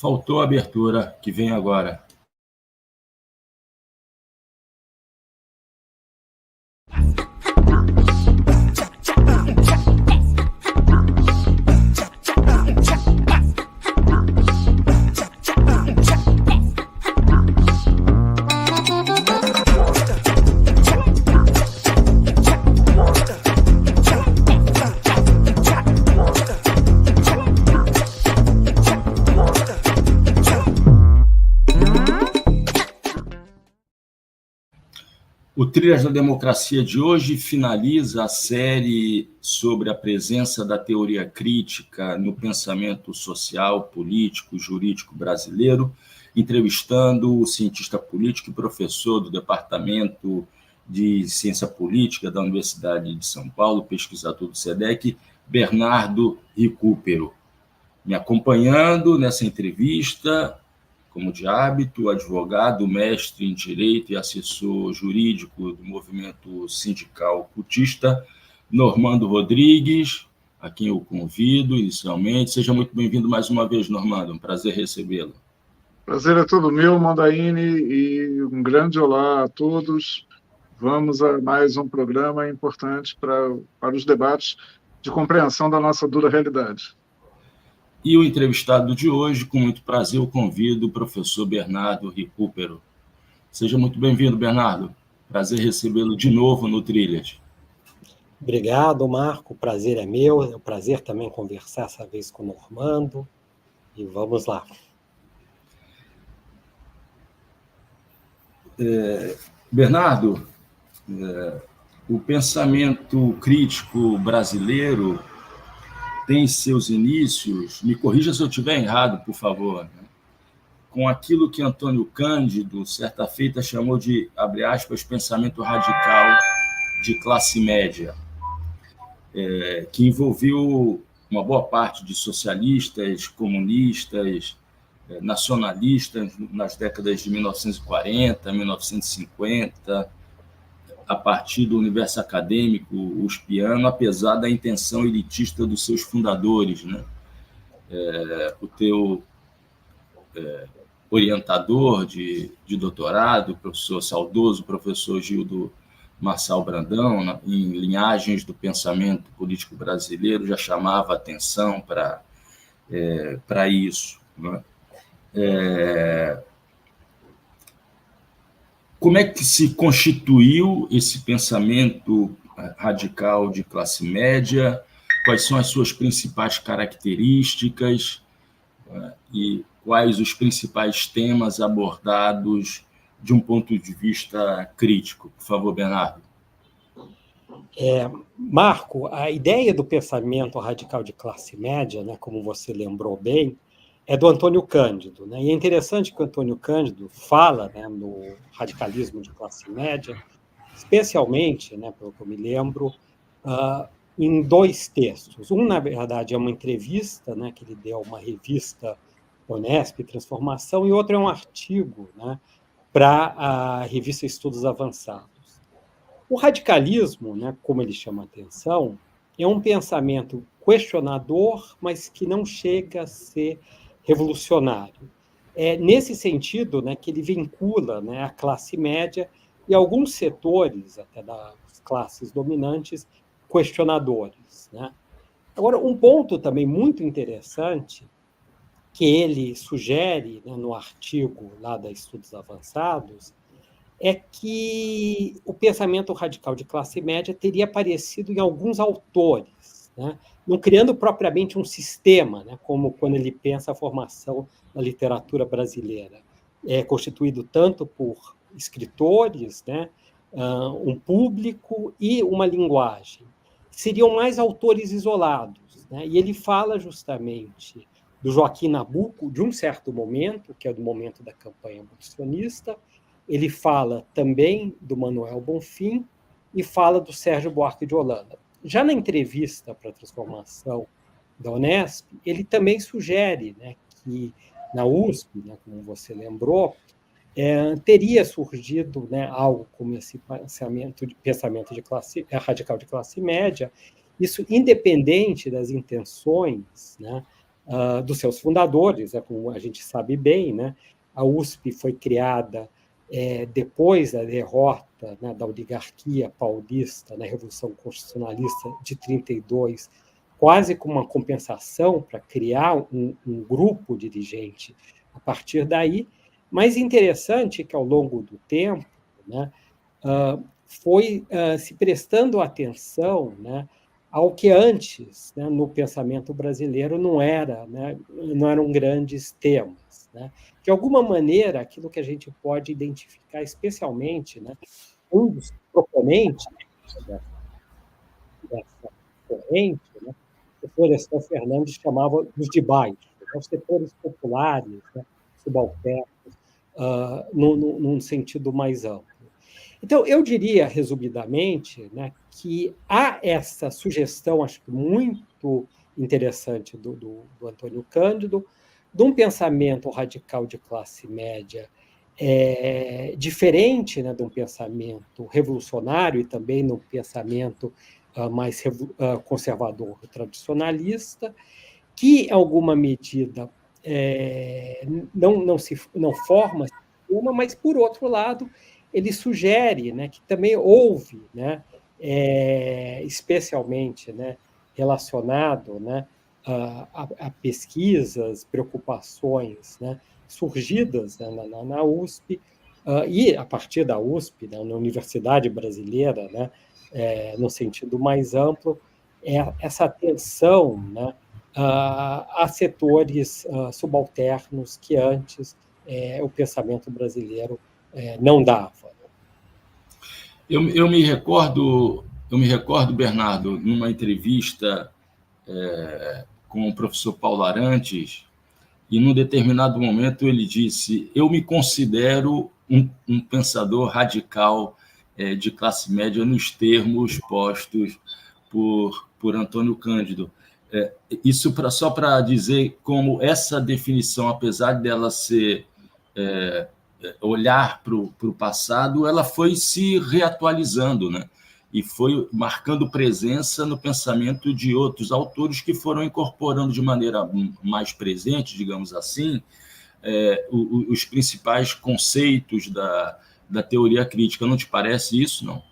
Faltou a abertura, que vem agora. O Trilhas da Democracia de hoje finaliza a série sobre a presença da teoria crítica no pensamento social, político e jurídico brasileiro, entrevistando o cientista político e professor do Departamento de Ciência Política da Universidade de São Paulo, pesquisador do SEDEC, Bernardo Recupero. Me acompanhando nessa entrevista, como de hábito, advogado, mestre em Direito e assessor jurídico do movimento sindical cultista, Normando Rodrigues, a quem eu convido inicialmente. Seja muito bem-vindo mais uma vez, Normando, um prazer recebê-lo. Prazer é todo meu, Mandaini, e um grande olá a todos. Vamos a mais um programa importante para os debates de compreensão da nossa dura realidade. E o entrevistado de hoje, com muito prazer, eu convido o professor Bernardo Recupero. Seja muito bem-vindo, Bernardo. Prazer recebê-lo de novo no Trilhas. Obrigado, Marco. O prazer é meu. É um prazer também conversar essa vez com o Normando. E vamos lá. Bernardo, o pensamento crítico brasileiro tem seus inícios, me corrija se eu estiver errado, por favor, né? Com aquilo que Antônio Cândido, certa feita, chamou de, abre aspas, pensamento radical de classe média, que envolveu uma boa parte de socialistas, comunistas, nacionalistas nas décadas de 1940, 1950, a partir do universo acadêmico uspiano, apesar da intenção elitista dos seus fundadores, né? O teu orientador de doutorado, professor saudoso, professor Gildo Marçal Brandão, em Linhagens do Pensamento Político Brasileiro, já chamava atenção para isso, né? Como é que se constituiu esse pensamento radical de classe média? Quais são as suas principais características e quais os principais temas abordados de um ponto de vista crítico? Por favor, Bernardo. Marco, a ideia do pensamento radical de classe média, né, como você lembrou bem, é do Antônio Cândido, né? E é interessante que o Antônio Cândido fala, né, no radicalismo de classe média, especialmente, né, pelo que eu me lembro, em dois textos. Um, na verdade, é uma entrevista, né, que ele deu a uma revista Unesp, Transformação, e outro é um artigo, né, para a revista Estudos Avançados. O radicalismo, né, como ele chama a atenção, é um pensamento questionador, mas que não chega a ser revolucionário. É nesse sentido, né, que ele vincula, né, a classe média e alguns setores, até das classes dominantes, questionadores, né? Agora, um ponto também muito interessante que ele sugere, né, no artigo lá da Estudos Avançados é que o pensamento radical de classe média teria aparecido em alguns autores, né? Não criando propriamente um sistema, né, como quando ele pensa a formação da literatura brasileira, constituído tanto por escritores, né, um público e uma linguagem. Seriam mais autores isolados, né? E ele fala justamente do Joaquim Nabuco, de um certo momento, que é do momento da campanha abolicionista. Ele fala também do Manuel Bonfim e fala do Sérgio Buarque de Holanda. Já na entrevista para a Transformação da Unesp, ele também sugere, né, que na USP, né, como você lembrou, teria surgido, né, algo como esse pensamento de classe, radical de classe média, isso independente das intenções, né, dos seus fundadores, como a gente sabe bem, né? A USP foi criada depois da derrota, né, da oligarquia paulista na Revolução Constitucionalista de 32, quase como uma compensação para criar um grupo dirigente a partir daí. Mas interessante que, ao longo do tempo, né, foi se prestando atenção, né, ao que antes, né, no pensamento brasileiro, não eram grandes temas, né? De alguma maneira, aquilo que a gente pode identificar, especialmente, né, um dos proponentes dessa corrente, né, o Florestan Fernandes chamava os de baixo, os setores populares, né, subalternos, num sentido mais amplo. Então, eu diria, resumidamente, né, que há essa sugestão, acho que muito interessante do Antônio Cândido, de um pensamento radical de classe média diferente, né, de um pensamento revolucionário e também de um pensamento mais conservador tradicionalista, que, em alguma medida, não forma sistema, mas, por outro lado, ele sugere, né, que também houve, né, especialmente, né, relacionado, né, a pesquisas, preocupações, né, surgidas, né, na USP, e a partir da USP, né, na Universidade Brasileira, né, no sentido mais amplo, essa atenção, né, a setores subalternos que antes o pensamento brasileiro não dava. Eu me recordo, Bernardo, numa entrevista com o professor Paulo Arantes, e num determinado momento ele disse: eu me considero um pensador radical de classe média nos termos postos por Antônio Cândido. Isso só para dizer como essa definição, apesar dela ser olhar para o passado, ela foi se reatualizando, né? E foi marcando presença no pensamento de outros autores que foram incorporando de maneira mais presente, digamos assim, os principais conceitos da teoria crítica. Não te parece isso, não?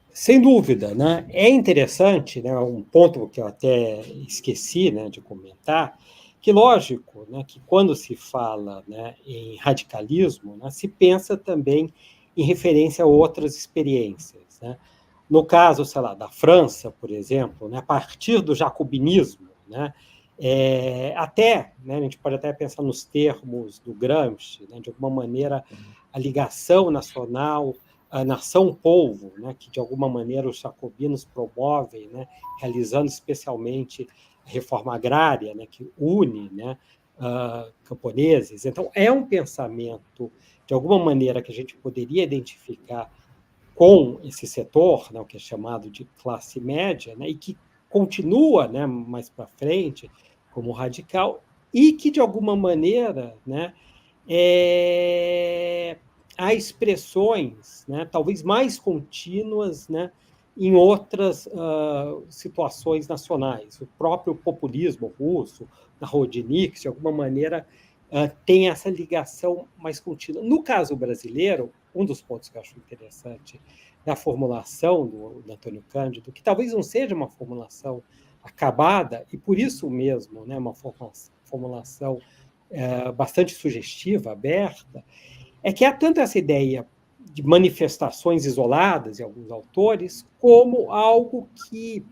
Sem dúvida, né? É interessante, né, um ponto que eu até esqueci, né, de comentar, que, lógico, né, que quando se fala, né, em radicalismo, né, se pensa também em referência a outras experiências, né? No caso, sei lá, da França, por exemplo, né, a partir do jacobinismo, né, até, né, a gente pode até pensar nos termos do Gramsci, né, de alguma maneira, a ligação nacional, a nação-povo, né, que, de alguma maneira, os jacobinos promovem, né, realizando especialmente a reforma agrária, né, que une, né, camponeses. Então, é um pensamento, de alguma maneira, que a gente poderia identificar com esse setor, né, o que é chamado de classe média, né, e que continua, né, mais para frente como radical, e que, de alguma maneira, né, há expressões, né, talvez mais contínuas, né, em outras situações nacionais. O próprio populismo russo, Narodnik, de alguma maneira, tem essa ligação mais contínua. No caso brasileiro, um dos pontos que eu acho interessante da formulação do Antônio Cândido, que talvez não seja uma formulação acabada, e por isso mesmo, né, uma formulação bastante sugestiva, aberta, é que há tanto essa ideia de manifestações isoladas em alguns autores, como algo que,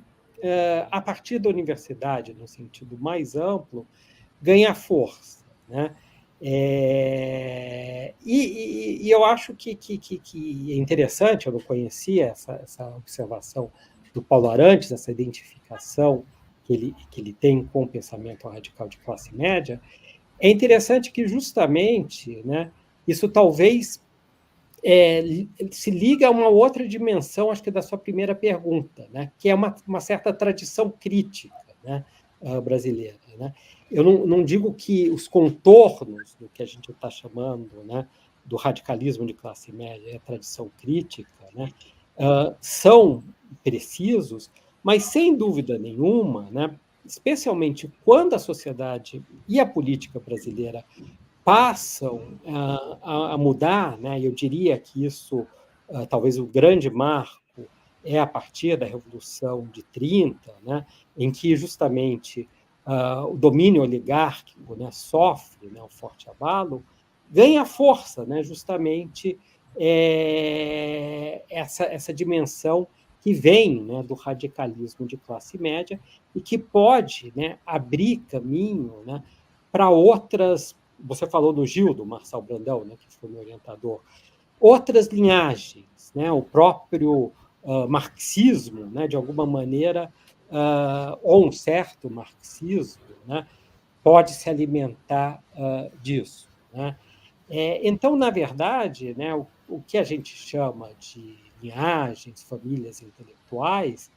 a partir da universidade, no sentido mais amplo, ganha força, né? E eu acho que é interessante, eu não conhecia essa observação do Paulo Arantes, essa identificação que ele tem com o pensamento radical de classe média. É interessante que, justamente, né, isso talvez se liga a uma outra dimensão, acho que da sua primeira pergunta, né, que é uma certa tradição crítica, né, brasileira, né? Eu não digo que os contornos do que a gente está chamando, né, do radicalismo de classe média, a tradição crítica, né, são precisos, mas, sem dúvida nenhuma, né, especialmente quando a sociedade e a política brasileira passam a mudar, né? Eu diria que isso, talvez o grande marco, é a partir da Revolução de 30, né? Em que justamente o domínio oligárquico, né, sofre, né, um forte abalo, ganha força, né, justamente essa dimensão que vem, né, do radicalismo de classe média e que pode, né, abrir caminho, né, para outras. Você falou do Gildo, Marçal Brandão, né, que foi meu orientador, outras linhagens, né, o próprio marxismo, né, de alguma maneira, ou um certo marxismo, né, pode se alimentar disso, né? Então, na verdade, né, o que a gente chama de linhagens, famílias intelectuais,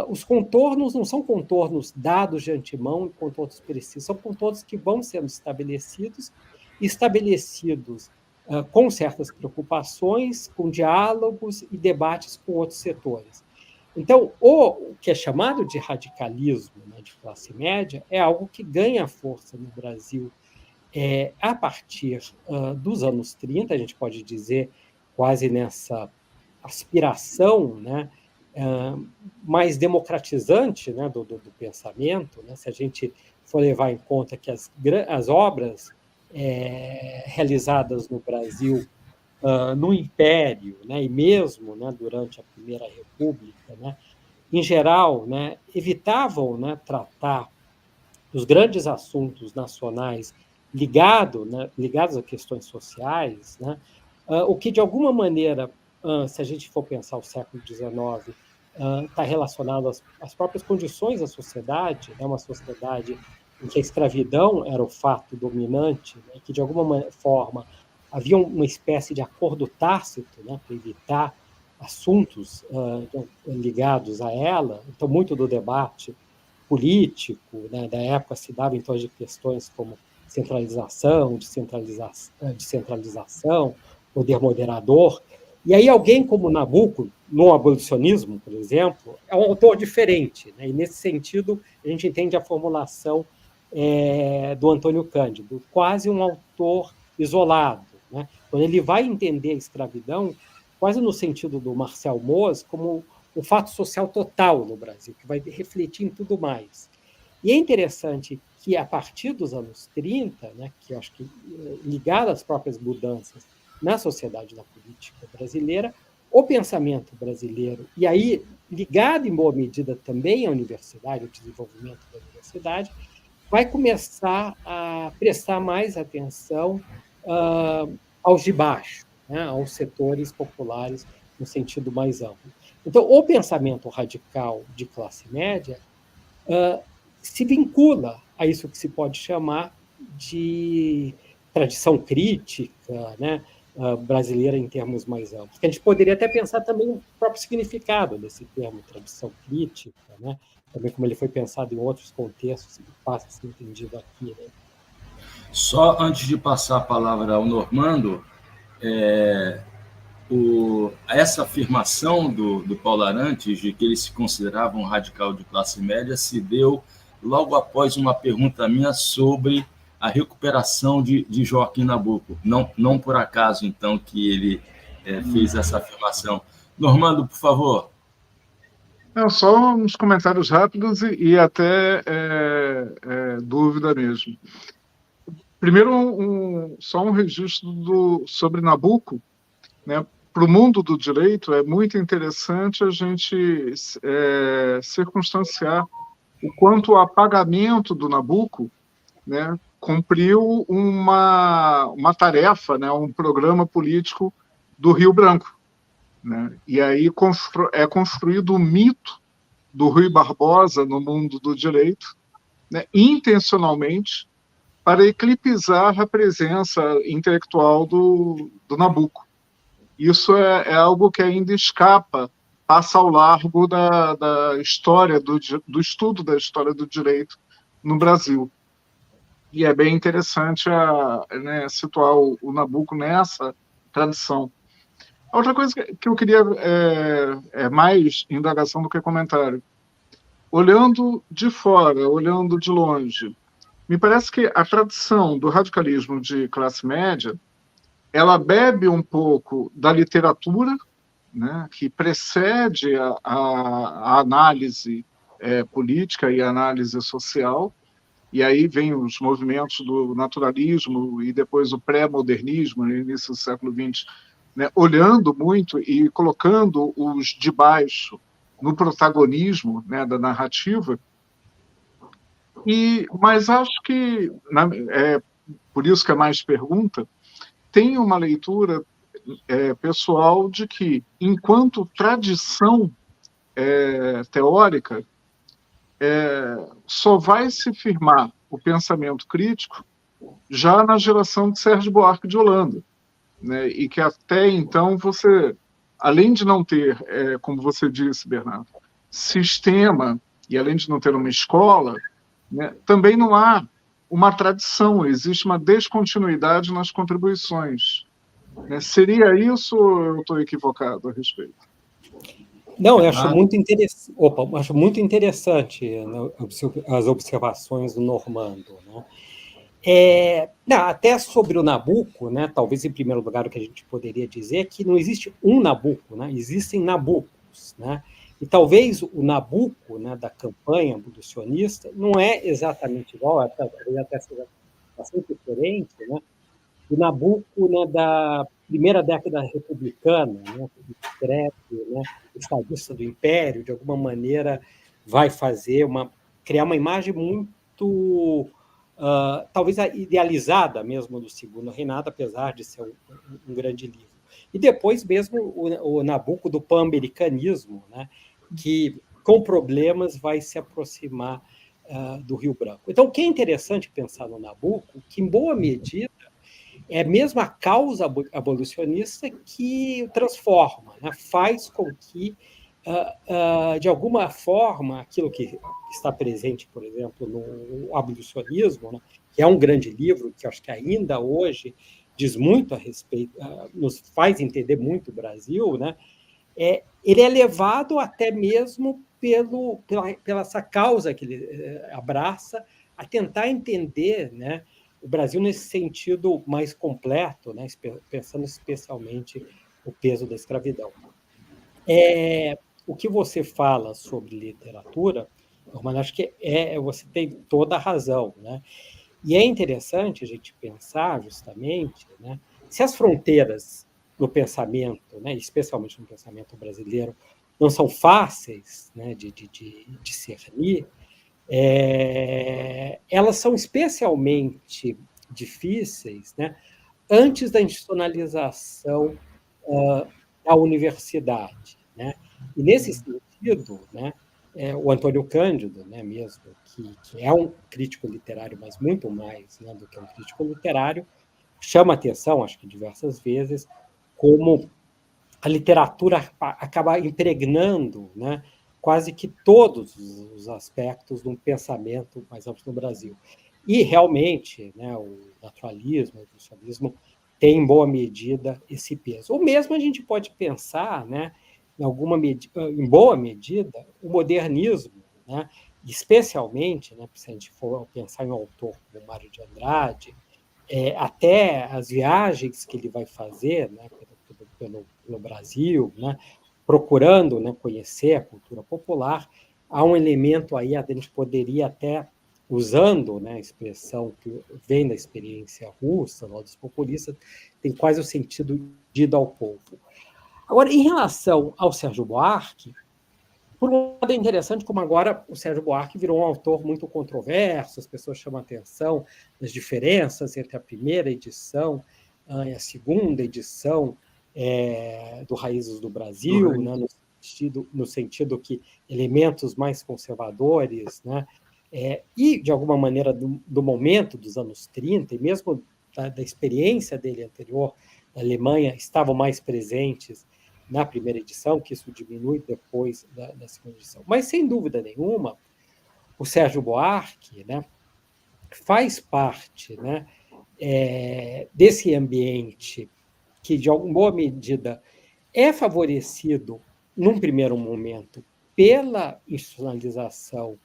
os contornos não são contornos dados de antemão e contornos precisos, são contornos que vão sendo estabelecidos com certas preocupações, com diálogos e debates com outros setores. Então, o que é chamado de radicalismo, né, de classe média é algo que ganha força no Brasil a partir dos anos 30, a gente pode dizer, quase nessa aspiração, né, mais democratizante, né, do pensamento, né? Se a gente for levar em conta que as obras realizadas no Brasil no Império, né, e mesmo, né, durante a Primeira República, né, em geral, né, evitavam, né, tratar os grandes assuntos nacionais ligados a questões sociais, né, o que, de alguma maneira, se a gente for pensar o século XIX, está relacionado às próprias condições da sociedade, né, uma sociedade em que a escravidão era o fato dominante, né, que, de alguma forma, havia uma espécie de acordo tácito, né, para evitar assuntos ligados a ela. Então, muito do debate político, né, da época se dava em torno de questões como centralização, descentralização, poder moderador. E aí alguém como Nabuco, no abolicionismo, por exemplo, é um autor diferente, né? E nesse sentido a gente entende a formulação do Antônio Cândido, quase um autor isolado, né? Quando ele vai entender a escravidão, quase no sentido do Marcel Mauss, como um fato social total no Brasil, que vai refletir em tudo mais. E é interessante que, a partir dos anos 30, né, que eu acho que ligado às próprias mudanças na sociedade e na política brasileira, o pensamento brasileiro, e aí ligado em boa medida também à universidade, ao desenvolvimento da universidade, vai começar a prestar mais atenção aos de baixo, né, aos setores populares no sentido mais amplo. Então, o pensamento radical de classe média se vincula a isso que se pode chamar de tradição crítica, né, brasileira em termos mais amplos. Que a gente poderia até pensar também o próprio significado desse termo, tradição crítica, né, também como ele foi pensado em outros contextos, que passa a ser entendido aqui. Né? Só antes de passar a palavra ao Normando, essa afirmação do Paulo Arantes de que ele se considerava um radical de classe média se deu logo após uma pergunta minha sobre a recuperação de Joaquim Nabuco. Não por acaso, então, que ele fez essa afirmação. Normando, por favor. Só uns comentários rápidos e até dúvida mesmo. Primeiro, só um registro sobre Nabuco, né? Para o mundo do direito, é muito interessante a gente circunstanciar o quanto o apagamento do Nabuco, né, cumpriu uma tarefa, né, um programa político do Rio Branco. Né? E aí é construído o mito do Rui Barbosa no mundo do direito, né, intencionalmente, para eclipsar a presença intelectual do Nabuco. Isso é algo que ainda escapa, passa ao largo da história, do estudo da história do direito no Brasil. E é bem interessante né, situar o Nabuco nessa tradição. A outra coisa que eu queria é mais indagação do que comentário. olhando de fora, olhando de longe, me parece que a tradição do radicalismo de classe média, ela bebe um pouco da literatura, né, que precede a análise política e a análise social, e aí vem os movimentos do naturalismo e depois o pré-modernismo, no início do século XX, né, olhando muito e colocando os de baixo no protagonismo, né, da narrativa. Mas acho que, por isso que é mais pergunta, tem uma leitura pessoal de que, enquanto tradição teórica, só vai se firmar o pensamento crítico já na geração de Sérgio Buarque de Holanda, né? E que até então você, além de não ter, como você disse, Bernardo, sistema, e além de não ter uma escola, né, também não há uma tradição, existe uma descontinuidade nas contribuições. Né? Seria isso ou eu estou equivocado a respeito? Não, eu acho muito interessante. Opa, acho muito interessante, né, as observações do Normando, né? Não, até sobre o Nabucco, né? Talvez em primeiro lugar o que a gente poderia dizer é que não existe um Nabucco, né? Existem Nabuccos, né? E talvez o Nabucco, né, da campanha abolicionista não é exatamente igual, talvez até seja bastante diferente, né? Do Nabucco, né, da primeira década republicana, né, que escreve, né, o estadista do Império, de alguma maneira vai criar uma imagem muito, talvez idealizada mesmo do Segundo Reinado, apesar de ser um grande livro. E depois mesmo o Nabucco do pan-americanismo, né, que com problemas vai se aproximar do Rio Branco. Então, o que é interessante pensar no Nabucco, que em boa medida é mesmo a causa abolicionista que o transforma, né? Faz com que, de alguma forma, aquilo que está presente, por exemplo, no abolicionismo, né? Que é um grande livro, que acho que ainda hoje diz muito a respeito, nos faz entender muito o Brasil, né? Ele é levado até mesmo pela essa causa que ele abraça, a tentar entender, né, o Brasil nesse sentido mais completo, né, pensando especialmente o peso da escravidão. O que você fala sobre literatura, Romano, acho que você tem toda a razão, né? E é interessante a gente pensar justamente, né, se as fronteiras no pensamento, né, especialmente no pensamento brasileiro, não são fáceis, né, de discernir, elas são especialmente difíceis, né, antes da institucionalização da universidade, né? E nesse sentido, né, o Antônio Cândido, né, mesmo que é um crítico literário, mas muito mais, né, do que um crítico literário, chama atenção, acho que diversas vezes, como a literatura acaba impregnando, né, quase que todos os aspectos de um pensamento mais amplo no Brasil. E, realmente, né, o naturalismo, o evolucionismo tem, em boa medida, esse peso. O mesmo a gente pode pensar, né, em boa medida, o modernismo, né, especialmente, né, se a gente for pensar em um autor como Mário de Andrade, até as viagens que ele vai fazer, né, pelo Brasil, né, procurando, né, conhecer a cultura popular, há um elemento aí, a gente poderia até, usando, né, a expressão que vem da experiência russa, lá dos populistas, tem quase o sentido de ir ao povo. Agora, em relação ao Sérgio Buarque, por um lado é interessante como agora o Sérgio Buarque virou um autor muito controverso, as pessoas chamam a atenção das diferenças entre a primeira edição e a segunda edição do Raízes do Brasil, né, no sentido que elementos mais conservadores, né, e, de alguma maneira, do momento dos anos 30, e mesmo da experiência dele anterior na Alemanha, estavam mais presentes na primeira edição, que isso diminui depois da segunda edição. Mas, sem dúvida nenhuma, o Sérgio Buarque, né, faz parte, né, desse ambiente que, de alguma medida, é favorecido, num primeiro momento, pela institucionalização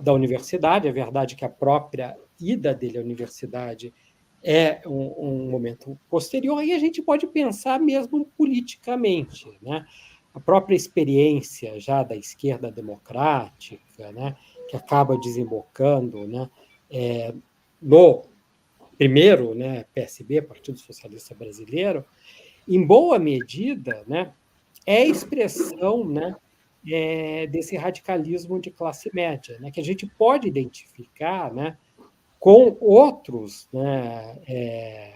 da universidade. É verdade que a própria ida dele à universidade é um momento posterior, e a gente pode pensar mesmo politicamente, né? A própria experiência já da esquerda democrática, né, que acaba desembocando, né, no primeiro, né, PSB, Partido Socialista Brasileiro, em boa medida, né, é expressão, né, desse radicalismo de classe média, né, que a gente pode identificar, né, com outros, né,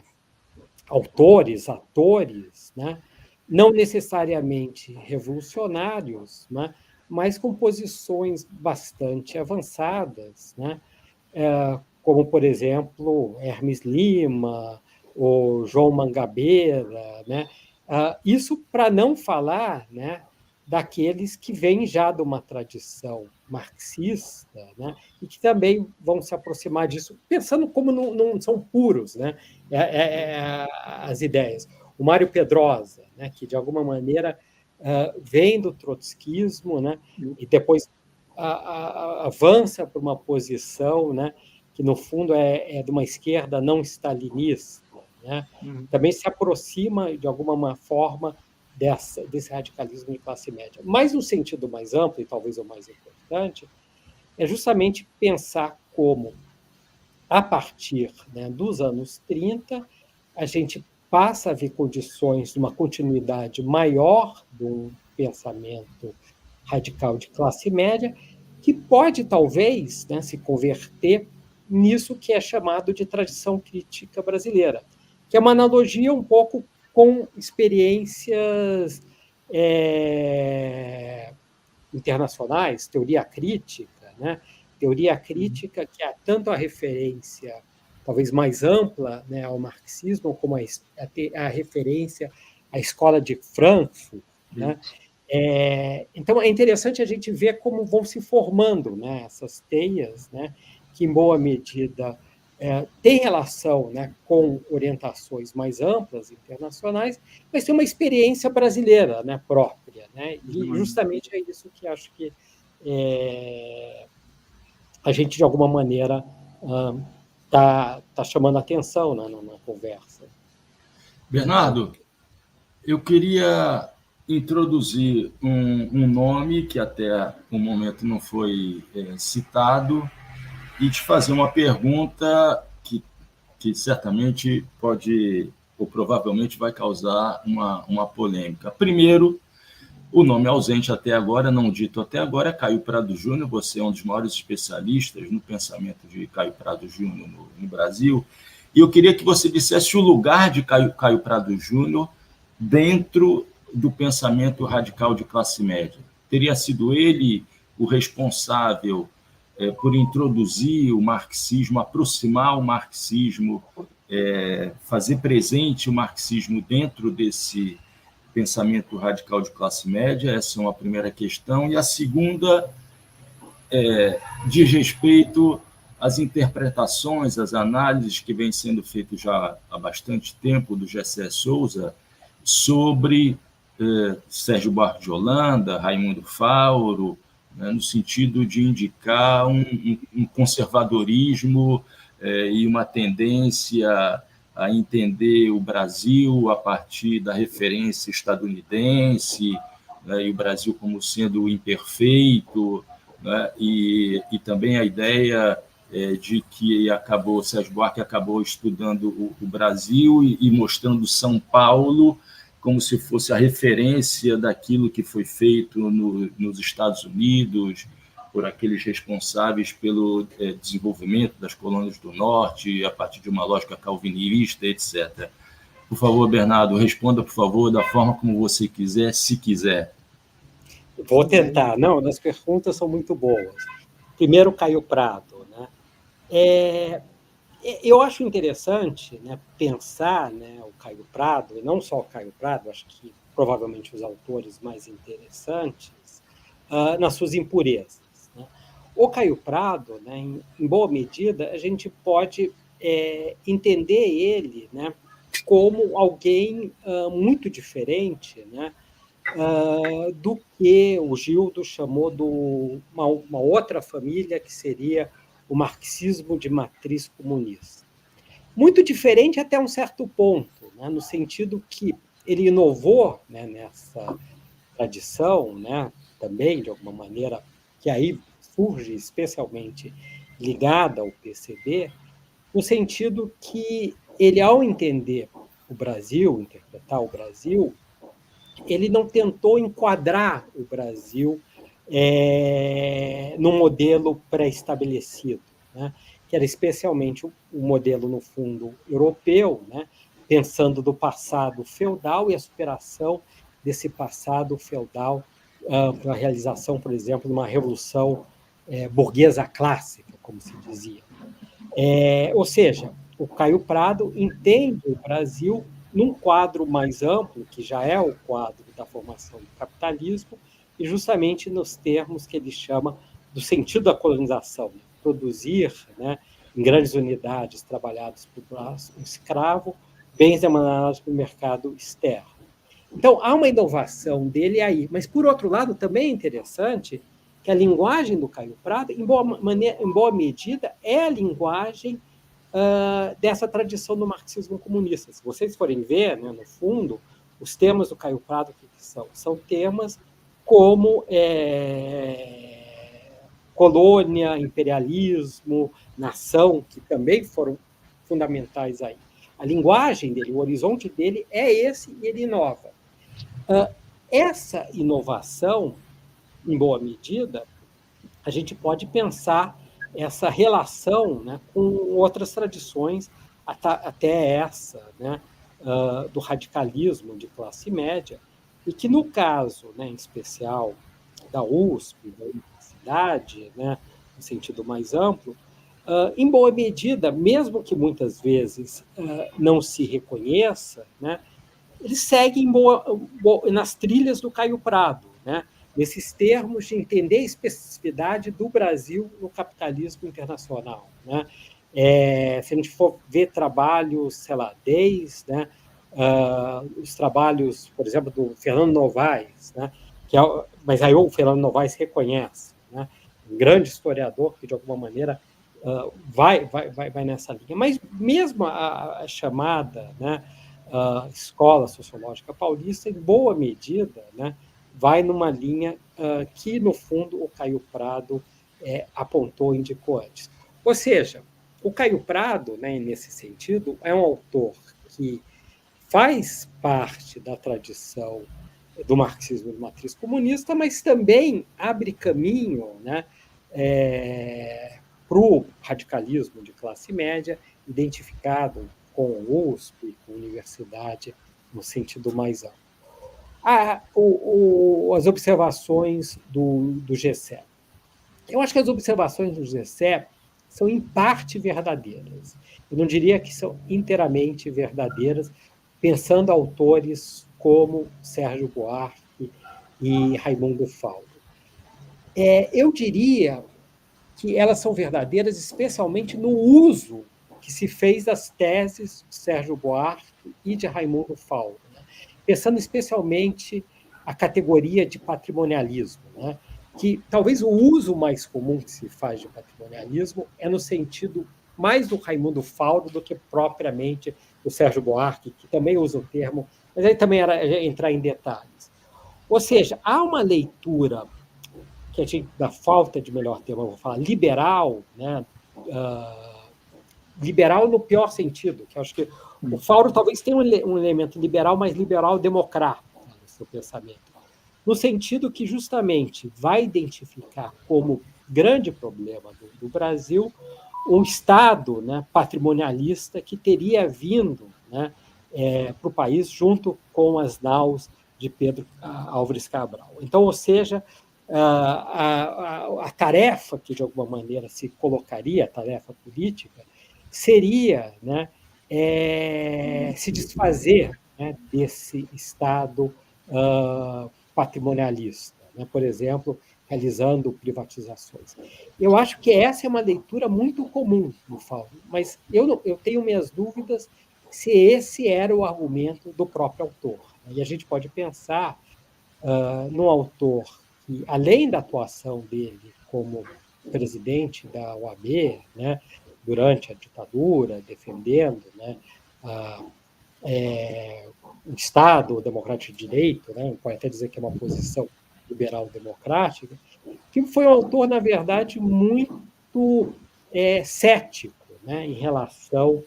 autores, atores, né, não necessariamente revolucionários, né, mas com posições bastante avançadas, né, como, por exemplo, Hermes Lima, ou João Mangabeira, né? Isso para não falar, né, daqueles que vêm já de uma tradição marxista, né, e que também vão se aproximar disso, pensando como não são puros, né, as ideias. O Mário Pedrosa, né, que de alguma maneira vem do trotskismo, né, e depois avança para uma posição, né, que no fundo é de uma esquerda não stalinista, né? Também se aproxima de alguma forma desse radicalismo de classe média. Mas no sentido mais amplo, e talvez o mais importante, é justamente pensar como, a partir, né, dos anos 30, a gente passa a ver condições de uma continuidade maior de um pensamento radical de classe média, que pode, talvez, né, se converter nisso que é chamado de tradição crítica brasileira, que é uma analogia um pouco com experiências internacionais, teoria crítica, né? Teoria crítica que há tanto a referência, talvez mais ampla, né, ao marxismo, como a referência à escola de Frankfurt, né? Então, é interessante a gente ver como vão se formando, né, essas teias, né, que, em boa medida, têm relação, né, com orientações mais amplas, internacionais, mas tem uma experiência brasileira, né, própria. Né, e justamente é isso que acho que a gente, de alguma maneira, tá chamando a atenção, né, na conversa. Bernardo, eu queria introduzir um nome que até o momento não foi citado e te fazer uma pergunta que certamente pode ou provavelmente vai causar uma polêmica. Primeiro, o nome ausente até agora, não dito até agora, é Caio Prado Júnior. Você é um dos maiores especialistas no pensamento de Caio Prado Júnior no Brasil. E eu queria que você dissesse o lugar de Caio Prado Júnior dentro do pensamento radical de classe média. Teria sido ele o responsável por introduzir o marxismo, aproximar o marxismo, fazer presente o marxismo dentro desse pensamento radical de classe média? Essa é uma primeira questão. E a segunda diz respeito às interpretações, às análises que vêm sendo feitas já há bastante tempo do Gessé Souza sobre Sérgio Buarque de Holanda, Raimundo Fauro, né, no sentido de indicar um conservadorismo e uma tendência a entender o Brasil a partir da referência estadunidense, né, e o Brasil como sendo imperfeito, né, e também a ideia de que Sérgio Buarque acabou estudando o Brasil e mostrando São Paulo como se fosse a referência daquilo que foi feito nos Estados Unidos por aqueles responsáveis pelo desenvolvimento das colônias do Norte, a partir de uma lógica calvinista, etc. Por favor, Bernardo, responda, por favor, da forma como você quiser, se quiser. Vou tentar. Não, as perguntas são muito boas. Primeiro, Caio Prado, né? Eu acho interessante, né, pensar, né, o Caio Prado, e não só o Caio Prado, acho que provavelmente os autores mais interessantes, nas suas impurezas. Né? O Caio Prado, né, em boa medida, a gente pode entender ele, né, como alguém muito diferente, né, do que o Gildo chamou de uma outra família, que seria o marxismo de matriz comunista. Muito diferente até um certo ponto, né, no sentido que ele inovou, né, nessa tradição, né, também, de alguma maneira, que aí surge especialmente ligada ao PCB, no sentido que ele, ao entender o Brasil, interpretar o Brasil, ele não tentou enquadrar o Brasil num modelo pré-estabelecido, né, que era especialmente o modelo, no fundo, europeu, né, pensando do passado feudal e a superação desse passado feudal para a realização, por exemplo, de uma revolução burguesa clássica, como se dizia. Ou seja, o Caio Prado entende o Brasil num quadro mais amplo, que já é o quadro da formação do capitalismo, e justamente nos termos que ele chama do sentido da colonização, né? Produzir, né, em grandes unidades trabalhadas por um escravo, bens emanados do mercado externo. Então, há uma inovação dele aí. Mas, por outro lado, também é interessante que a linguagem do Caio Prado, em boa medida, é a linguagem dessa tradição do marxismo comunista. Se vocês forem ver, né, no fundo, os temas do Caio Prado, que são temas como colônia, imperialismo, nação, que também foram fundamentais aí. A linguagem dele, o horizonte dele é esse, e ele inova. Essa inovação, em boa medida, a gente pode pensar essa relação, né, com outras tradições, até essa, né, do radicalismo de classe média, e que, no caso, né, em especial da USP, da universidade, né, no sentido mais amplo, em boa medida, mesmo que muitas vezes não se reconheça, né, ele segue nas trilhas do Caio Prado, né, nesses termos de entender a especificidade do Brasil no capitalismo internacional, né? Se a gente for ver trabalhos, sei lá, né, os trabalhos, por exemplo, do Fernando Novaes, né, mas aí o Fernando Novaes reconhece, né, um grande historiador que, de alguma maneira, vai nessa linha. Mas mesmo a chamada, né, Escola Sociológica Paulista, em boa medida, né, vai numa linha que, no fundo, o Caio Prado apontou e indicou antes. Ou seja, o Caio Prado, né, nesse sentido, é um autor que faz parte da tradição do marxismo de matriz comunista, mas também abre caminho, né, para o radicalismo de classe média, identificado com o USP, com a universidade, no sentido mais amplo. As observações do GCE. Eu acho que as observações do GCE são, em parte, verdadeiras. Eu não diria que são inteiramente verdadeiras, pensando autores como Sérgio Buarque e Raimundo Fauro. Eu diria que elas são verdadeiras, especialmente no uso que se fez das teses de Sérgio Buarque e de Raimundo Fauro, né? Pensando especialmente a categoria de patrimonialismo, né? Que talvez o uso mais comum que se faz de patrimonialismo é no sentido mais do Raimundo Fauro do que propriamente do Sérgio Buarque, que também usa o termo, mas aí também era entrar em detalhes. Ou seja, há uma leitura que a gente, da falta de melhor termo, eu vou falar, liberal, né? Liberal no pior sentido, que eu acho que o Fauro talvez tenha um elemento liberal, mas liberal democrático no seu pensamento, no sentido que justamente vai identificar como grande problema do Brasil um Estado, né, patrimonialista que teria vindo, né, para o país junto com as naus de Pedro Álvares Cabral. Então, ou seja, a tarefa que, de alguma maneira, se colocaria, a tarefa política, seria, né, se desfazer, né, desse Estado patrimonialista, né, por exemplo, realizando privatizações. Eu acho que essa é uma leitura muito comum no Fauro, mas eu tenho minhas dúvidas se esse era o argumento do próprio autor. E a gente pode pensar num autor que, além da atuação dele como presidente da OAB, né, durante a ditadura, defendendo, né, o Estado democrático de direito, né, pode até dizer que é uma posição liberal-democrática, que foi um autor, na verdade, muito cético, né, em relação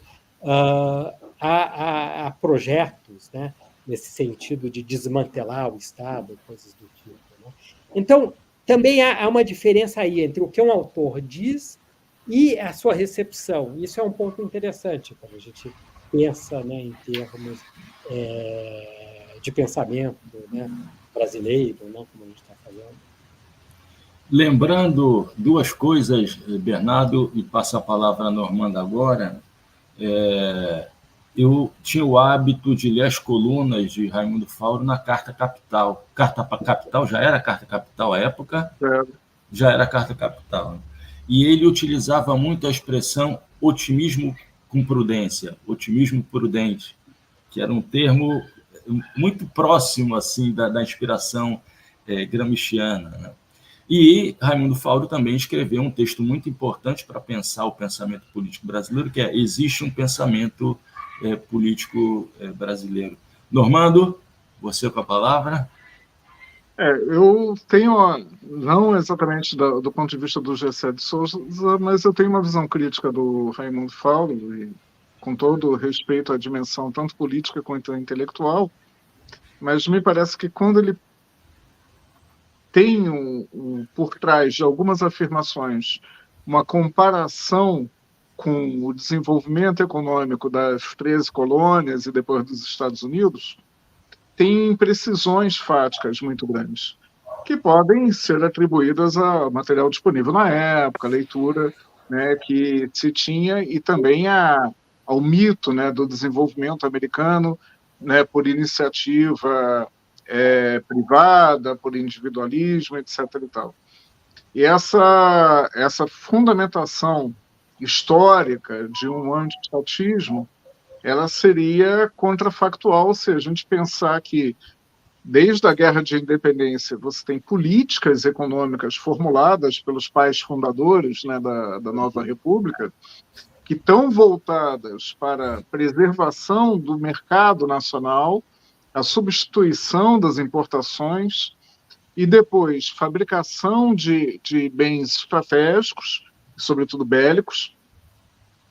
a projetos, né, nesse sentido de desmantelar o Estado, coisas do tipo. Né? Então, também há uma diferença aí entre o que um autor diz e a sua recepção. Isso é um ponto interessante quando a gente pensa, né, em termos de pensamento, né, brasileiro, né, como a gente está falando. Lembrando duas coisas, Bernardo, e passo a palavra a Normando agora. Eu tinha o hábito de ler as colunas de Raimundo Fauro na Carta Capital. Carta Capital já era Carta Capital à época? Já era Carta Capital. E ele utilizava muito a expressão otimismo com prudência, otimismo prudente, que era um termo muito próximo assim da inspiração gramsciana. Né? E Raimundo Fauro também escreveu um texto muito importante para pensar o pensamento político brasileiro, que é Existe um pensamento político brasileiro. Normando, você com a palavra. Eu tenho, não exatamente do ponto de vista do Gessé de Souza, mas eu tenho uma visão crítica do Raimundo Fauro, e, com todo respeito à dimensão tanto política quanto intelectual, mas me parece que quando ele tem por trás de algumas afirmações uma comparação com o desenvolvimento econômico das 13 colônias e depois dos Estados Unidos, tem imprecisões fáticas muito grandes, que podem ser atribuídas a material disponível na época, a leitura, né, que se tinha, e também ao mito, né, do desenvolvimento americano, né, por iniciativa privada, por individualismo, etc. E tal. E essa fundamentação histórica de um anti-estatismo, ela seria contrafactual se a gente pensar que, desde a Guerra de Independência, você tem políticas econômicas formuladas pelos pais fundadores, né, da nova República, que estão voltadas para a preservação do mercado nacional, a substituição das importações e depois fabricação de bens estratégicos, sobretudo bélicos.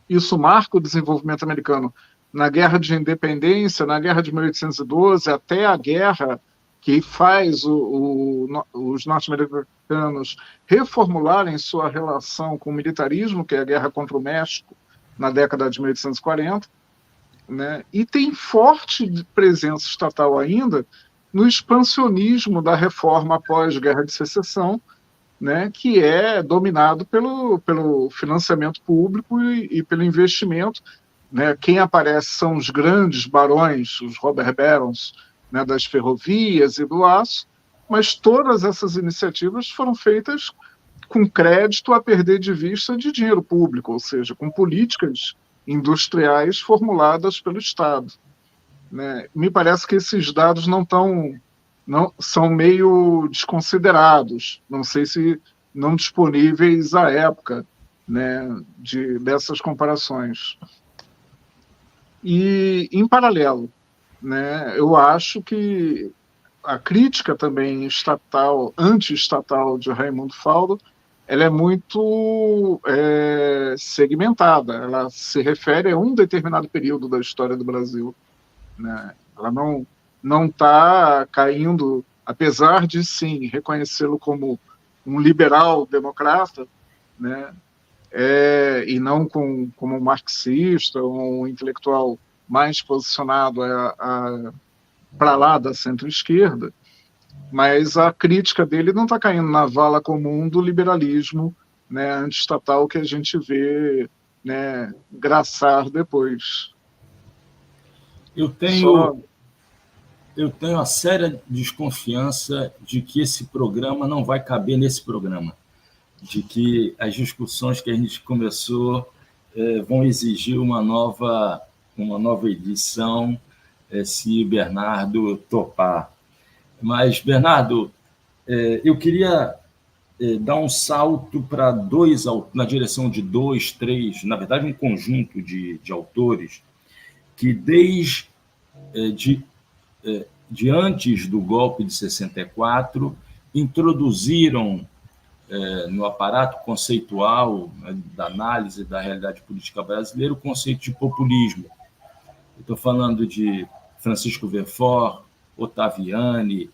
Isso marca o desenvolvimento americano na Guerra de Independência, na Guerra de 1812, até a guerra que faz os norte-americanos reformularem sua relação com o militarismo, que é a Guerra contra o México, na década de 1840, né? E tem forte presença estatal ainda no expansionismo da reforma após a Guerra de Secessão, né, que é dominado pelo financiamento público e pelo investimento. Né? Quem aparece são os grandes barões, os Robert Barons, né, das ferrovias e do aço, mas todas essas iniciativas foram feitas com crédito a perder de vista de dinheiro público, ou seja, com políticas industriais formuladas pelo Estado. Né? Me parece que esses dados não são meio desconsiderados, não sei se não disponíveis à época, né, dessas comparações. E, em paralelo, né, eu acho que a crítica também estatal, anti-estatal de Raimundo Fauro, ela é muito segmentada, ela se refere a um determinado período da história do Brasil. Né? Ela não está caindo, apesar de, sim, reconhecê-lo como um liberal democrata, né? E não como um marxista ou um intelectual mais posicionado para lá da centro-esquerda, mas a crítica dele não está caindo na vala comum do liberalismo, né, anti-estatal que a gente vê, né, graçar depois. Eu tenho a séria desconfiança de que esse programa não vai caber nesse programa, de que as discussões que a gente começou vão exigir uma nova edição, se Bernardo topar. Mas, Bernardo, eu queria dar um salto para na direção de dois, três, na verdade, um conjunto de autores que, desde de antes do golpe de 64, introduziram no aparato conceitual, né, da análise da realidade política brasileira, o conceito de populismo. Estou falando de Francisco Verfort, Ottaviani,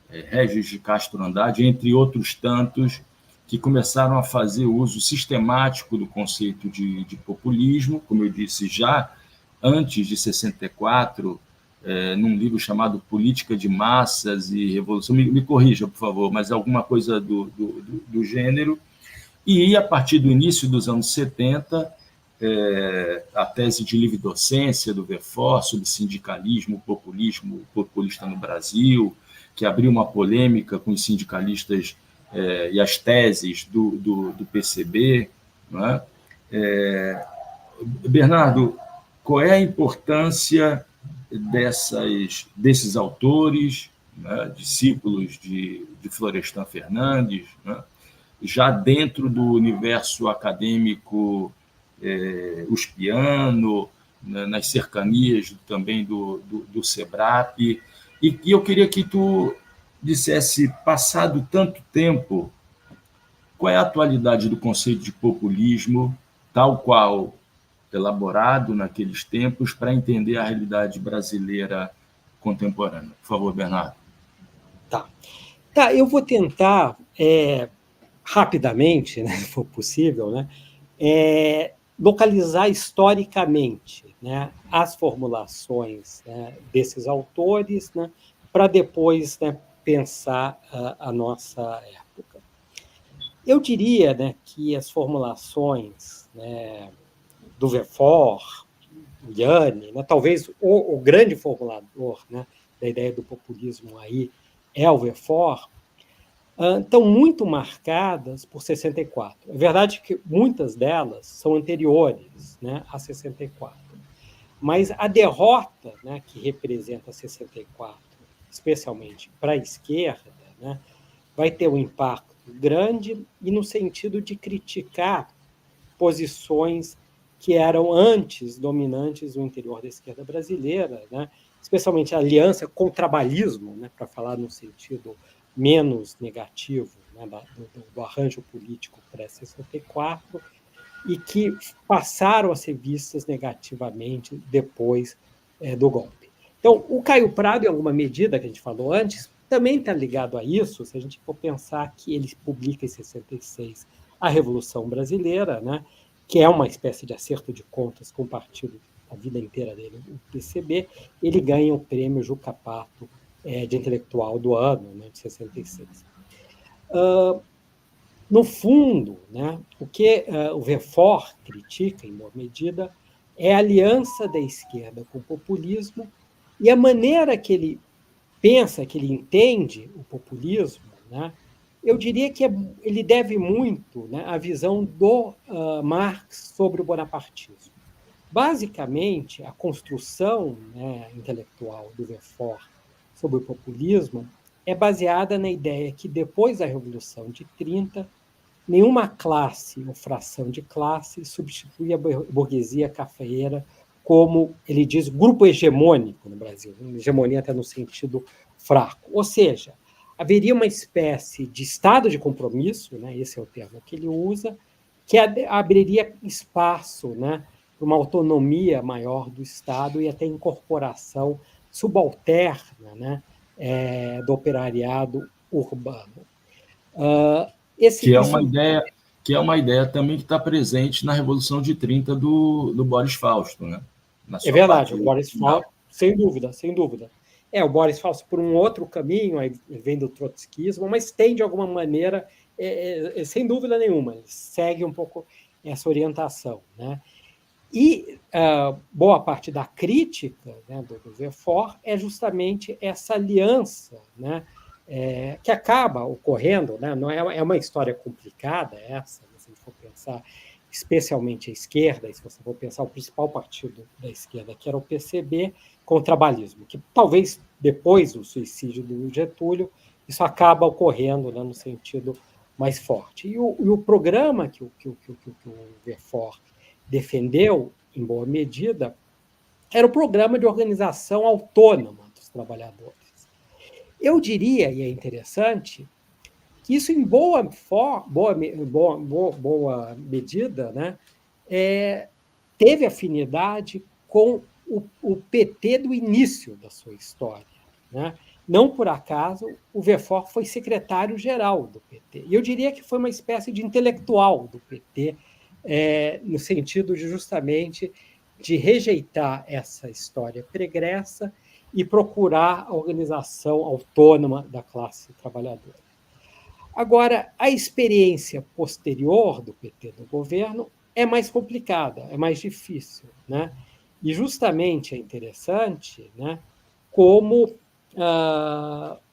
Régis de Castro Andrade, entre outros tantos, que começaram a fazer uso sistemático do conceito de populismo, como eu disse, já antes de 64, num livro chamado Política de Massas e Revolução. Me corrija, por favor, mas alguma coisa do gênero. E, a partir do início dos anos 70, a tese de livre docência do Verfort sobre sindicalismo, populismo populista no Brasil, que abriu uma polêmica com os sindicalistas e as teses do PCB. Não é? Bernardo, qual é a importância desses autores, né, discípulos de Florestan Fernandes, né, já dentro do universo acadêmico uspiano, né, nas cercanias também do SEBRAP, e eu queria que tu dissesse, passado tanto tempo, qual é a atualidade do conceito de populismo, tal qual elaborado naqueles tempos, para entender a realidade brasileira contemporânea. Por favor, Bernardo. Tá, eu vou tentar, rapidamente, né, se for possível, né, localizar historicamente, né, as formulações, né, desses autores, né, para depois, né, pensar a nossa época. Eu diria, né, que as formulações, né, do Verfort, o Yanni, né, talvez o grande formulador, né, da ideia do populismo aí é o Verfort, estão muito marcadas por 64. É verdade que muitas delas são anteriores, né, a 64, mas a derrota, né, que representa 64, especialmente para a esquerda, né, vai ter um impacto grande e no sentido de criticar posições que eram antes dominantes no interior da esquerda brasileira, né? Especialmente a aliança com o trabalhismo, né? Para falar no sentido menos negativo, né? do arranjo político pré-64, e que passaram a ser vistas negativamente depois do golpe. Então, o Caio Prado, em alguma medida, que a gente falou antes, também está ligado a isso, se a gente for pensar que ele publica em 66 a Revolução Brasileira, né, que é uma espécie de acerto de contas com o partido a vida inteira dele, o PCB, ele ganha o prêmio Juca Pato de intelectual do ano, né, de 66. No fundo, né, o que o Verfort critica, em boa medida, é a aliança da esquerda com o populismo e a maneira que ele pensa, que ele entende o populismo, né, eu diria que ele deve muito, né, à visão do Marx sobre o bonapartismo. Basicamente, a construção, né, intelectual do Verfort sobre o populismo é baseada na ideia que, depois da Revolução de 30, nenhuma classe ou fração de classe substitui a burguesia cafeeira como, ele diz, grupo hegemônico no Brasil, hegemonia até no sentido fraco. Ou seja, haveria uma espécie de estado de compromisso, né, esse é o termo que ele usa, que abriria espaço, né, para uma autonomia maior do Estado e até incorporação subalterna, né, do operariado urbano. Que é uma ideia também que está presente na Revolução de 30 do Boris Fausto, né? É verdade, o Boris Fausto, sem dúvida, sem dúvida. O Boris Fausto por um outro caminho, aí vem do trotskismo, mas tem, de alguma maneira, sem dúvida nenhuma, ele segue um pouco essa orientação, né? E boa parte da crítica, né, do Verfort é justamente essa aliança, né, que acaba ocorrendo, né, não é uma história complicada essa, se a gente for pensar, especialmente a esquerda, e se você for pensar o principal partido da esquerda, que era o PCB, com o trabalhismo, que talvez depois do suicídio do Getúlio, isso acaba ocorrendo, né, no sentido mais forte. E o programa que o Verfort defendeu, em boa medida, era o programa de organização autônoma dos trabalhadores. Eu diria, e é interessante, que isso, em boa medida, né, teve afinidade com o PT do início da sua história, né? Não por acaso, o Verfort foi secretário-geral do PT. E eu diria que foi uma espécie de intelectual do PT, no sentido de, justamente, de rejeitar essa história pregressa e procurar a organização autônoma da classe trabalhadora. Agora, a experiência posterior do PT no governo é mais complicada, é mais difícil, né? E justamente é interessante, né, como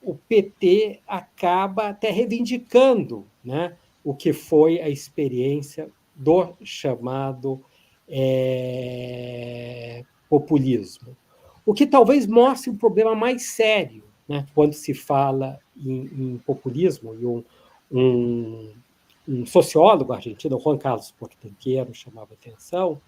o PT acaba até reivindicando, né, o que foi a experiência do chamado populismo. O que talvez mostre um problema mais sério, né, quando se fala em populismo, e um sociólogo argentino, Juan Carlos Portanquero, chamava atenção,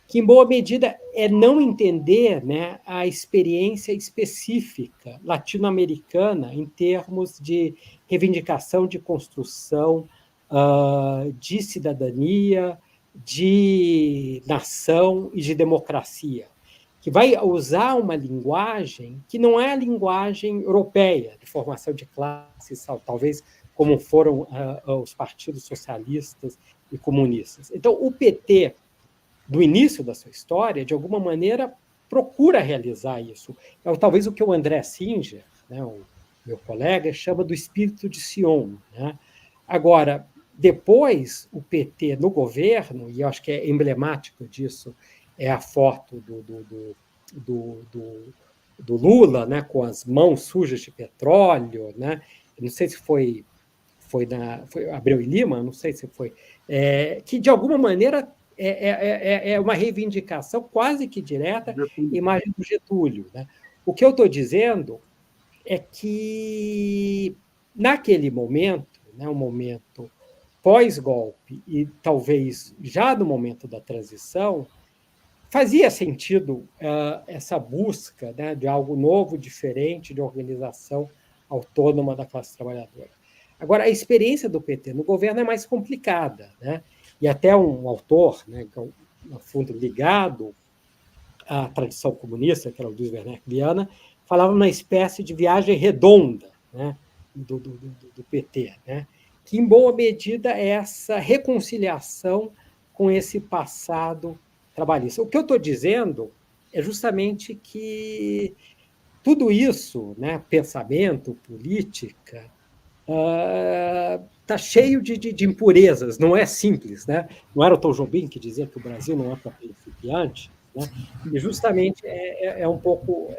que, em boa medida, é não entender, né, a experiência específica latino-americana em termos de reivindicação de construção de cidadania, de nação e de democracia, que vai usar uma linguagem que não é a linguagem europeia, de formação de classes, talvez como foram os partidos socialistas e comunistas. Então, o PT, do início da sua história, de alguma maneira, procura realizar isso. É talvez o que o André Singer, né, o meu colega, chama do espírito de Sion, né? Agora, depois, o PT no governo, e eu acho que é emblemático disso, é a foto do Lula, né, com as mãos sujas de petróleo, né? Não sei se foi Abreu e Lima, não sei se foi, que, de alguma maneira, é uma reivindicação quase que direta da imagem do Getúlio, né? O que eu estou dizendo é que, naquele momento, né, um momento pós-golpe e talvez já no momento da transição, fazia sentido essa busca, né, de algo novo, diferente, de organização autônoma da classe trabalhadora. Agora, a experiência do PT no governo é mais complicada, né? E até um autor, né, que é no fundo ligado à tradição comunista, que era o Luiz Werner Viana, falava uma espécie de viagem redonda, né, do PT, né, que, em boa medida, é essa reconciliação com esse passado trabalhista. O que eu estou dizendo é justamente que tudo isso, né, pensamento, política, está cheio de impurezas, não é simples, né? Não era o Tom Jobim que dizia que o Brasil não é para principiantes, né? E justamente é um pouco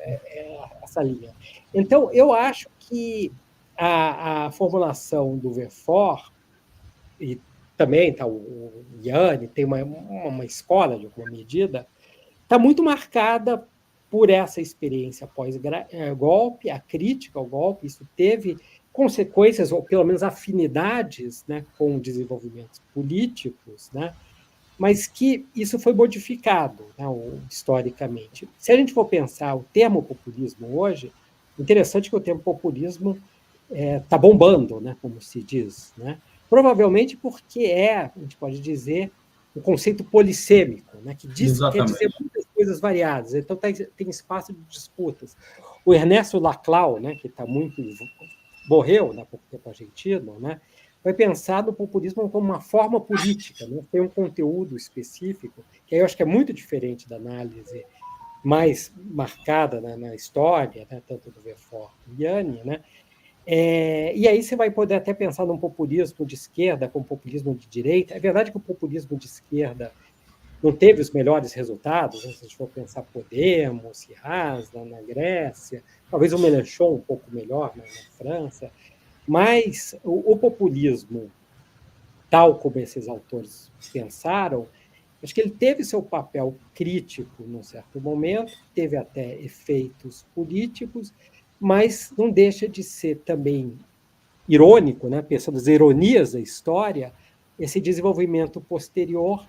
essa linha. Então, eu acho que a formulação do Verfort, e também tá, o Yanni tem uma escola, de alguma medida, está muito marcada por essa experiência pós-golpe, a crítica ao golpe. Isso teve consequências, ou pelo menos afinidades, né, com desenvolvimentos políticos, né, mas que isso foi modificado, né, historicamente. Se a gente for pensar o termo populismo hoje, interessante que o termo populismo está bombando, né, como se diz, né, provavelmente porque a gente pode dizer, um conceito polissêmico, né, que quer dizer muitas coisas variadas, então tem espaço de disputas. O Ernesto Laclau, né, que está muito... morreu, né, há pouco tempo, argentino, né, vai pensar no populismo como uma forma política, né, tem um conteúdo específico, que eu acho que é muito diferente da análise mais marcada, né, na história, né, tanto do Verfort e Yanni, né, e aí você vai poder até pensar num populismo de esquerda como populismo de direita. É verdade que o populismo de esquerda não teve os melhores resultados, né? Se a gente for pensar Podemos, Syriza, na Grécia, talvez o Mélenchon um pouco melhor, né, na França, mas o populismo, tal como esses autores pensaram, Acho que ele teve seu papel crítico num certo momento, teve até efeitos políticos, mas não deixa de ser também irônico, né, pensando nas ironias da história, esse desenvolvimento posterior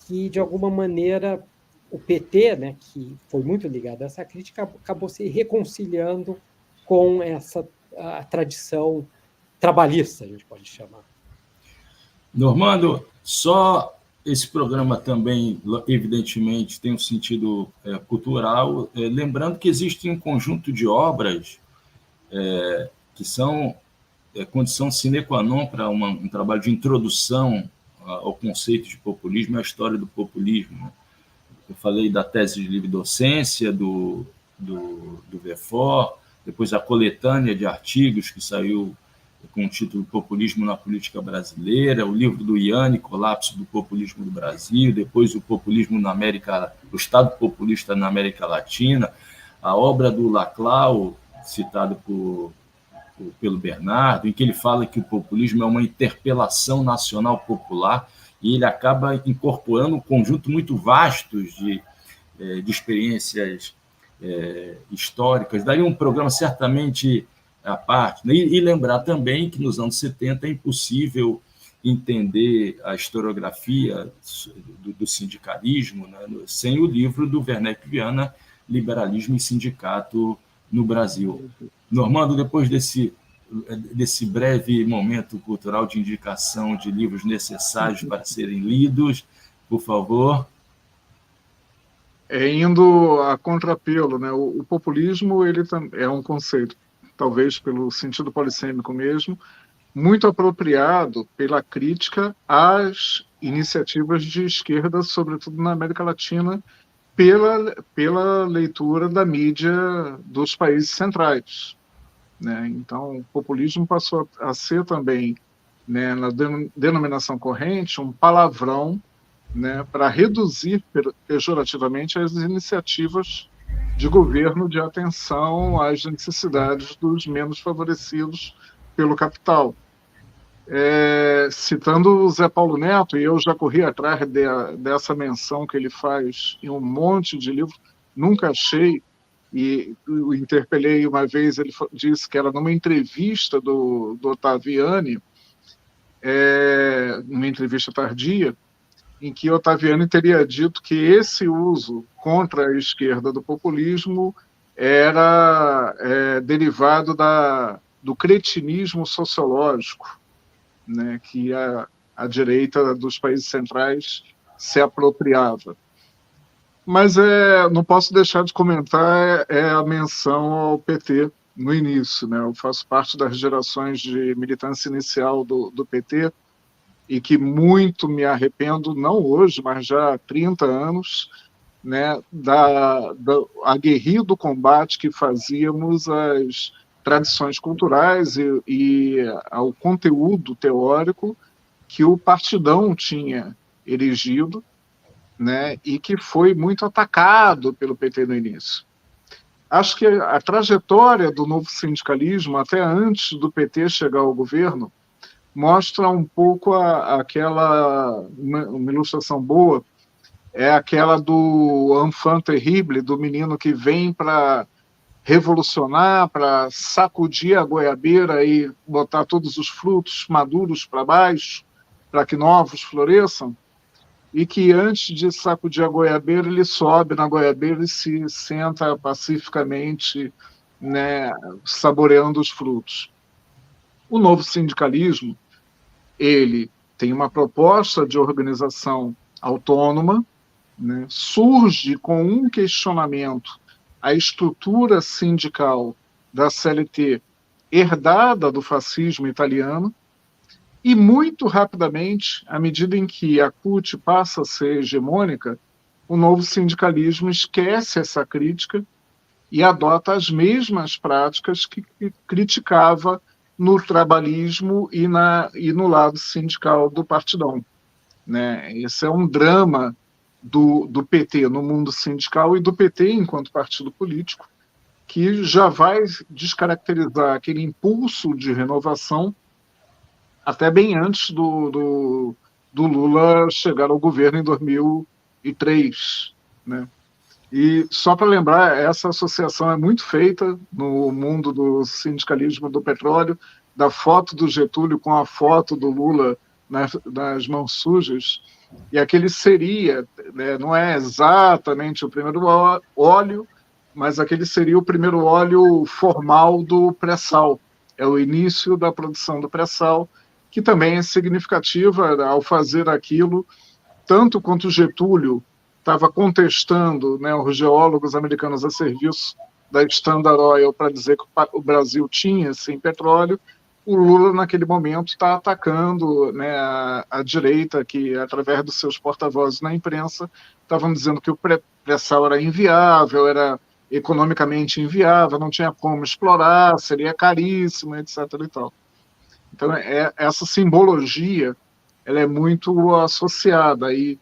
que, de alguma maneira, o PT, né, que foi muito ligado a essa crítica, acabou se reconciliando com essa a tradição trabalhista, a gente pode chamar. Normando, só esse programa também, evidentemente, tem um sentido cultural, lembrando que existe um conjunto de obras que são condição sine qua non para um trabalho de introdução ao conceito de populismo e à história do populismo. Eu falei da tese de livre docência, do VEFOR, depois a coletânea de artigos que saiu com o título Populismo na Política Brasileira, o livro do Yanni, Colapso do Populismo do Brasil, depois o Populismo na América, o Estado Populista na América Latina, a obra do Laclau, citado pelo Bernardo, em que ele fala que o populismo é uma interpelação nacional popular, e ele acaba incorporando um conjunto muito vasto de experiências históricas. Daí um programa certamente à parte. E lembrar também que nos anos 70 é impossível entender a historiografia do sindicalismo, né, sem o livro do Werneck Viana, Liberalismo e Sindicato no Brasil. Normando, depois desse breve momento cultural de indicação de livros necessários para serem lidos, por favor. Indo a contrapelo, né? O populismo ele é um conceito, talvez pelo sentido polissêmico mesmo, muito apropriado pela crítica às iniciativas de esquerda, sobretudo na América Latina, pela leitura da mídia dos países centrais, né? Então, o populismo passou a ser também, né, na denominação corrente, um palavrão, né, para reduzir pejorativamente as iniciativas de governo de atenção às necessidades dos menos favorecidos pelo capital. Citando o Zé Paulo Neto, e eu já corri atrás dessa menção que ele faz em um monte de livros, nunca achei, e o interpelei uma vez, ele disse que era numa entrevista do Ottaviani, numa entrevista tardia, em que Ottaviani teria dito que esse uso contra a esquerda do populismo era derivado do cretinismo sociológico, né, que a direita dos países centrais se apropriava. Mas não posso deixar de comentar a menção ao PT no início, né? Eu faço parte das gerações de militância inicial do PT, e que muito me arrependo, não hoje, mas já há 30 anos, né, da aguerrido combate que fazíamos às tradições culturais e ao conteúdo teórico que o Partidão tinha erigido, né, e que foi muito atacado pelo PT no início. Acho que a trajetória do novo sindicalismo, até antes do PT chegar ao governo, mostra um pouco uma ilustração boa, é aquela do enfant terrible, do menino que vem para revolucionar, para sacudir a goiabeira e botar todos os frutos maduros para baixo, para que novos floresçam, e que antes de sacudir a goiabeira, ele sobe na goiabeira e se senta pacificamente, né, saboreando os frutos. O novo sindicalismo, ele tem uma proposta de organização autônoma, né, surge com um questionamento à estrutura sindical da CLT herdada do fascismo italiano, e muito rapidamente, à medida em que a CUT passa a ser hegemônica, o novo sindicalismo esquece essa crítica e adota as mesmas práticas que criticava no trabalhismo e no lado sindical do Partidão, né? Esse é um drama do PT no mundo sindical e do PT enquanto partido político, que já vai descaracterizar aquele impulso de renovação até bem antes do do Lula chegar ao governo em 2003, né? E só para lembrar, essa associação é muito feita no mundo do sindicalismo do petróleo, da foto do Getúlio com a foto do Lula nas mãos sujas, e aquele seria, né, não é exatamente o primeiro óleo, mas aquele seria o primeiro óleo formal do pré-sal. É o início da produção do pré-sal, que também é significativa ao fazer aquilo, tanto quanto Getúlio estava contestando, né, os geólogos americanos a serviço da Standard Oil para dizer que o Brasil tinha, sim, petróleo. O Lula, naquele momento, está atacando, né, a direita, que, através dos seus porta-vozes na imprensa, estavam dizendo que o pré-sal era inviável, era economicamente inviável, não tinha como explorar, seria caríssimo, etc. E tal. Então, essa simbologia ela é muito associada e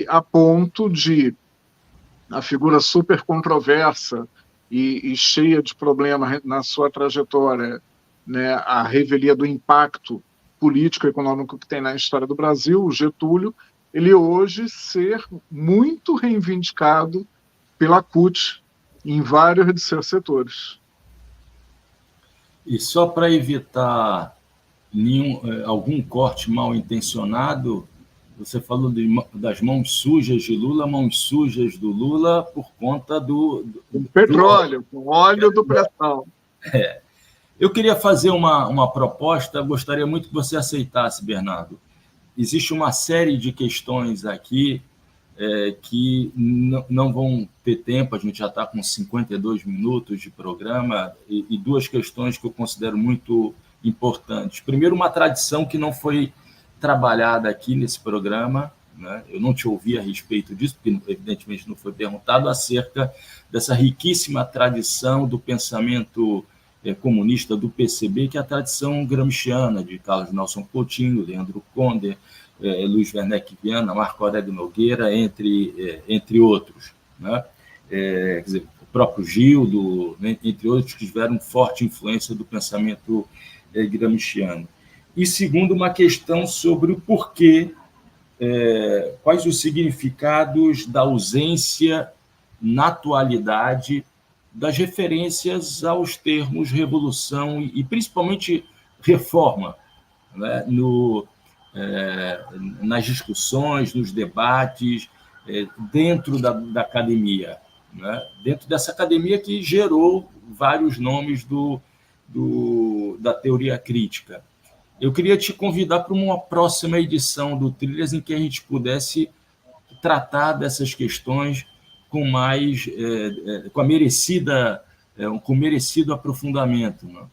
a ponto de a figura super controversa e cheia de problemas na sua trajetória, né, a revelia do impacto político e econômico que tem na história do Brasil, o Getúlio, ele hoje ser muito reivindicado pela CUT em vários de seus setores. E só para evitar algum corte mal intencionado, você falou das mãos sujas de Lula, mãos sujas do Lula por conta do petróleo, do óleo do pré-sal. Eu queria fazer uma proposta, gostaria muito que você aceitasse, Bernardo. Existe uma série de questões aqui que não vão ter tempo, a gente já está com 52 minutos de programa, e duas questões que eu considero muito importantes. Primeiro, uma tradição que não foi trabalhada aqui nesse programa, né? Eu não te ouvi a respeito disso, porque evidentemente não foi perguntado, acerca dessa riquíssima tradição do pensamento comunista do PCB, que é a tradição gramsciana de Carlos Nelson Coutinho, Leandro Conder, Luiz Werneck Viana, Marco Aurélio Nogueira, entre outros, né? Quer dizer, o próprio Gildo, né? Entre outros, que tiveram forte influência do pensamento gramsciano. E, segundo, uma questão sobre o porquê, quais os significados da ausência, na atualidade, das referências aos termos revolução e principalmente reforma, né, nas discussões, nos debates, dentro da academia, né, dentro dessa academia que gerou vários nomes da teoria crítica. Eu queria te convidar para uma próxima edição do Trilhas em que a gente pudesse tratar dessas questões com merecido aprofundamento, né?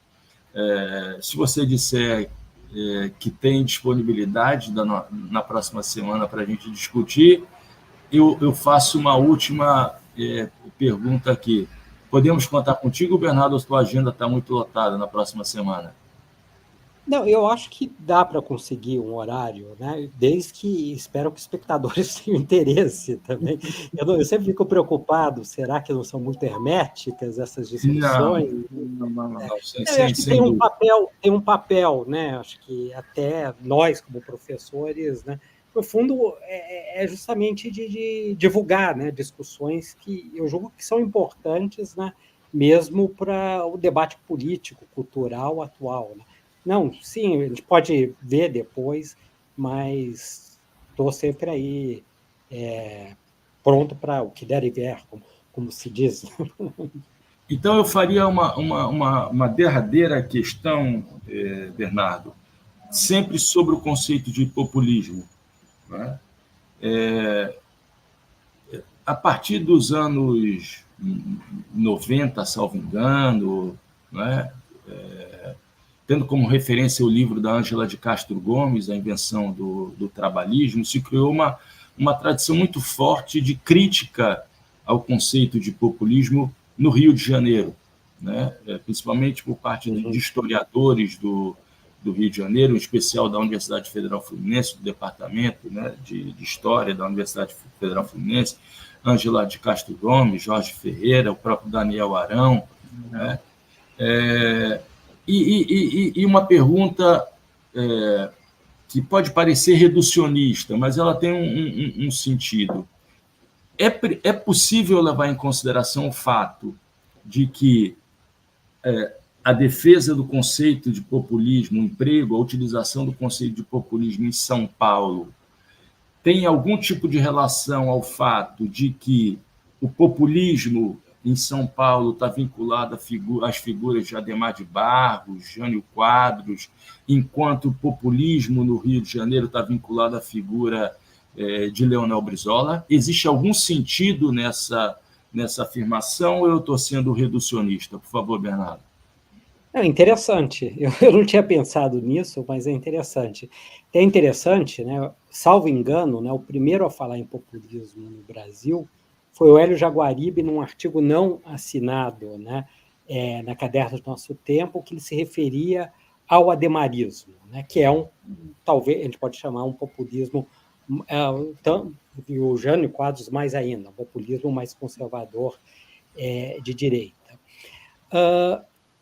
Se você disser que tem disponibilidade na próxima semana para a gente discutir, eu faço uma última pergunta aqui. Podemos contar contigo, Bernardo, ou a tua agenda está muito lotada na próxima semana? Não, eu acho que dá para conseguir um horário, né? Desde que espero que os espectadores tenham interesse também. Eu sempre fico preocupado, será que não são muito herméticas essas discussões? Não. Eu acho que tem um papel, né? Acho que até nós, como professores, né? No fundo, é justamente de divulgar, né, discussões que eu julgo que são importantes, né, mesmo para o debate político, cultural atual, né? Não, sim, a gente pode ver depois, mas estou sempre aí pronto para o que der e vier, como se diz. Então, eu faria uma derradeira questão, Bernardo, sempre sobre o conceito de populismo, né? A partir dos anos 90, salvo engano, né? Tendo como referência o livro da Ângela de Castro Gomes, A Invenção do Trabalhismo, se criou uma tradição muito forte de crítica ao conceito de populismo no Rio de Janeiro, né? Principalmente por parte de historiadores do Rio de Janeiro, em especial da Universidade Federal Fluminense, do Departamento, né, de História da Universidade Federal Fluminense, Ângela de Castro Gomes, Jorge Ferreira, o próprio Daniel Arão, né? E uma pergunta que pode parecer reducionista, mas ela tem um sentido. É possível levar em consideração o fato de que a defesa do conceito de populismo, o emprego, a utilização do conceito de populismo em São Paulo tem algum tipo de relação ao fato de que o populismo em São Paulo está vinculado às figuras de Adhemar de Barros, Jânio Quadros, enquanto o populismo no Rio de Janeiro está vinculado à figura de Leonel Brizola? Existe algum sentido nessa afirmação ou eu estou sendo reducionista? Por favor, Bernardo. É interessante. Eu não tinha pensado nisso, mas é interessante. É interessante, né? Salvo engano, né, o primeiro a falar em populismo no Brasil foi o Hélio Jaguaribe, num artigo não assinado, né, na Caderno do Nosso Tempo, que ele se referia ao ademarismo, né, que é talvez a gente pode chamar um populismo, e o Jânio Quadros mais ainda, um populismo mais conservador de direita.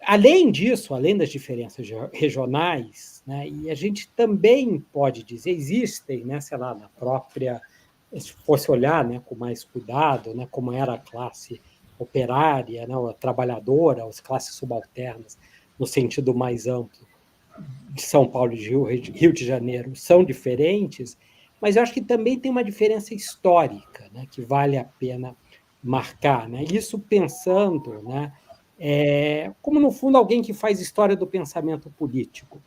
Além disso, além das diferenças regionais, né, e a gente também pode dizer, existem, né, sei lá, na própria, se fosse olhar, né, com mais cuidado, né, como era a classe operária, né, a trabalhadora, as classes subalternas, no sentido mais amplo, de São Paulo e Rio de Janeiro, são diferentes, mas eu acho que também tem uma diferença histórica, né, que vale a pena marcar. Né? Isso pensando, né, como, no fundo, alguém que faz história do pensamento político.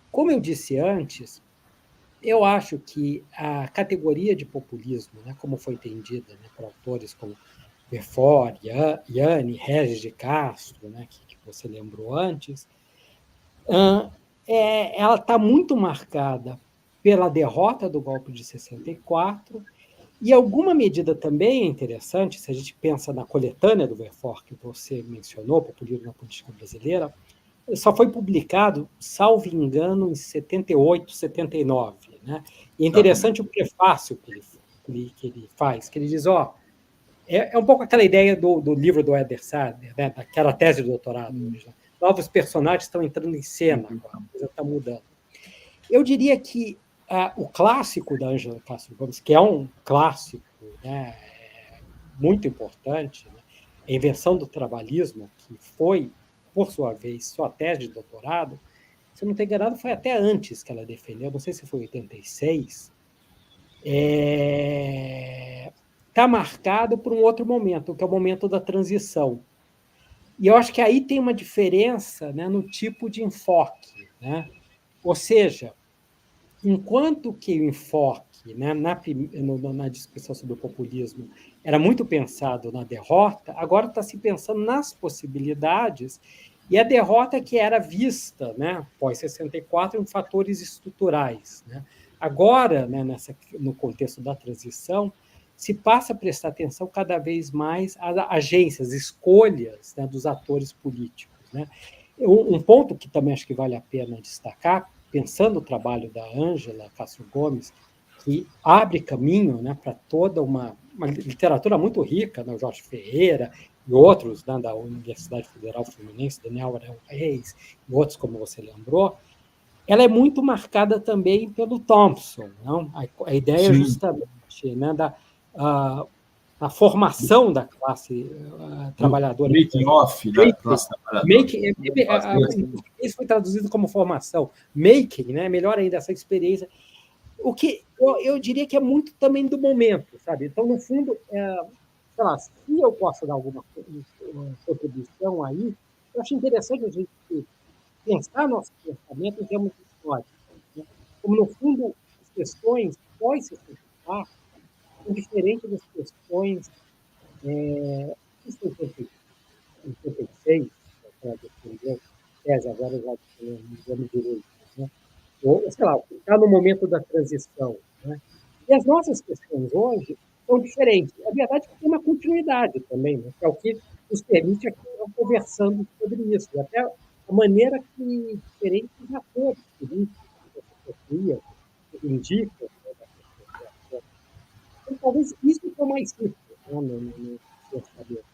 Como eu disse antes, eu acho que a categoria de populismo, né, como foi entendida, né, por autores como Verfort, Yanni, Regis de Castro, né, que você lembrou antes, ela está muito marcada pela derrota do golpe de 64 e alguma medida também é interessante, se a gente pensa na coletânea do Verfort, que você mencionou, Populismo na Política Brasileira, só foi publicado, salvo engano, em 78, 79. Né? E é interessante o prefácio que ele faz, que ele diz, é um pouco aquela ideia do livro do Éder Sader, né? Daquela tese de doutorado. Novos personagens estão entrando em cena, a coisa está mudando. Eu diria que o clássico da Ângela Castro Gomes, que é um clássico, né, muito importante, né, a invenção do trabalhismo, que foi, por sua vez, sua tese de doutorado, se eu não estou enganado, foi até antes que ela defendeu, não sei se foi em 86, está marcado por um outro momento, que é o momento da transição. E eu acho que aí tem uma diferença, né, no tipo de enfoque. Né? Ou seja, enquanto que o enfoque, né, na discussão sobre o populismo era muito pensado na derrota, agora está se pensando nas possibilidades, e a derrota que era vista, né, pós-64, em fatores estruturais. Né? Agora, né, no contexto da transição, se passa a prestar atenção cada vez mais às agências, escolhas, né, dos atores políticos. Né? Um ponto que também acho que vale a pena destacar, pensando o trabalho da Ângela Castro Gomes, que abre caminho, né, para toda uma literatura muito rica, né, o Jorge Ferreira e outros, né, da Universidade Federal Fluminense, Daniel Arão Reis, e outros, como você lembrou, ela é muito marcada também pelo Thompson. Não? A ideia justamente, né, a formação da classe trabalhadora. Making off da classe trabalhadora. Isso foi traduzido como formação. Making, né? Melhor ainda, essa experiência. O que eu diria que é muito também do momento, sabe? Então, no fundo, sei lá, se eu posso dar alguma contribuição aí, eu acho interessante a gente pensar nosso pensamento em termos históricos. Né? Como, no fundo, as questões pós-64 são diferentes das questões em 86, que ela defendeu, agora já nos anos direito, né? Ou, sei lá, está no momento da transição. Né? E as nossas questões hoje são diferentes. A verdade é que tem uma continuidade também, né? Que é o que nos permite aqui conversando sobre isso. E até a maneira que diferentes atores políticos, filosofia, indicam. Então, talvez isso é o mais simples, né, no pensamento.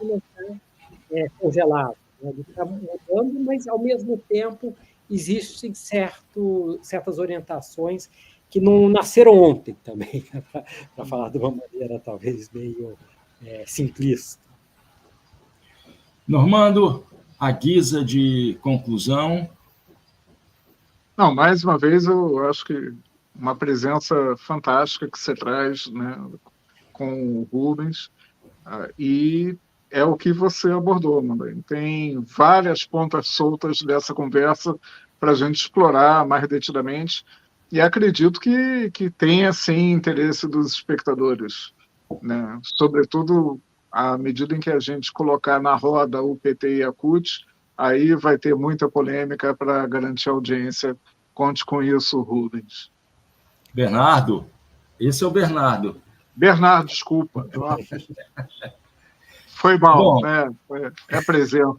Não está congelado. Né? Ele está mudando, mas, ao mesmo tempo, existem certas orientações que não nasceram ontem também, para falar de uma maneira talvez meio simplista. Normando, à guisa de conclusão. Não, mais uma vez, eu acho que uma presença fantástica que você traz, né, com o Rubens, e é o que você abordou, Mandaíni. Tem várias pontas soltas dessa conversa para a gente explorar mais detidamente, e acredito que tenha, sim, interesse dos espectadores, né? Sobretudo à medida em que a gente colocar na roda o PT e a CUT, aí vai ter muita polêmica para garantir audiência. Conte com isso, Rubens. Bernardo, esse é o Bernardo. Bernardo, desculpa. Foi mal, Bom, né? É presença.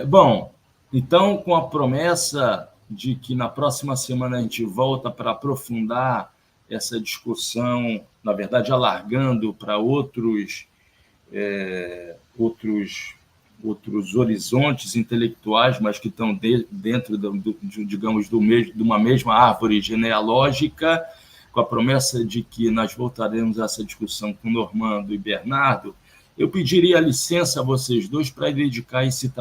Bom, então, com a promessa de que na próxima semana a gente volta para aprofundar essa discussão, na verdade, alargando para outros horizontes intelectuais, mas que estão dentro, digamos, de uma mesma árvore genealógica, com a promessa de que nós voltaremos a essa discussão com Normando e Bernardo, eu pediria licença a vocês dois para dedicar esse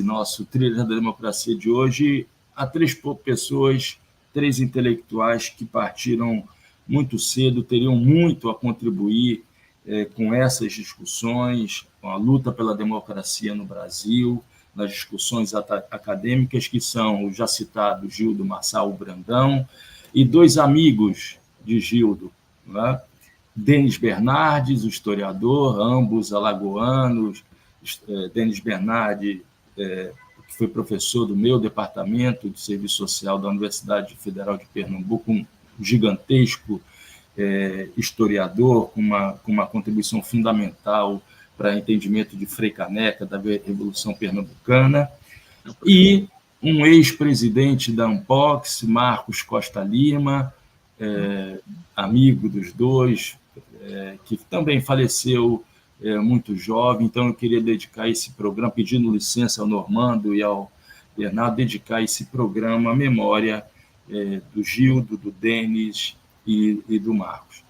nosso Trilha da Democracia de hoje a 3 pessoas, 3 intelectuais que partiram muito cedo, teriam muito a contribuir com essas discussões, com a luta pela democracia no Brasil, nas discussões acadêmicas, que são o já citado Gildo Marçal Brandão e 2 amigos de Gildo, né? Denis Bernardes, o historiador, ambos alagoanos. Denis Bernardes, que foi professor do meu departamento de Serviço Social da Universidade Federal de Pernambuco, um gigantesco historiador com uma contribuição fundamental para entendimento de Frei Caneca, da Revolução Pernambucana, e um ex-presidente da Ampox, Marcos Costa Lima, amigo dos dois, que também faleceu muito jovem. Então, eu queria dedicar esse programa, pedindo licença ao Normando e ao Bernardo, dedicar esse programa à memória do Gildo, do Denis e do Marcos.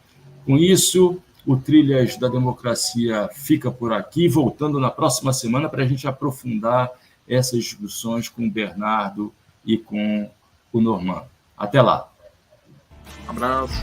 Com isso, o Trilhas da Democracia fica por aqui, voltando na próxima semana para a gente aprofundar essas discussões com o Bernardo e com o Normando. Até lá. Um abraço.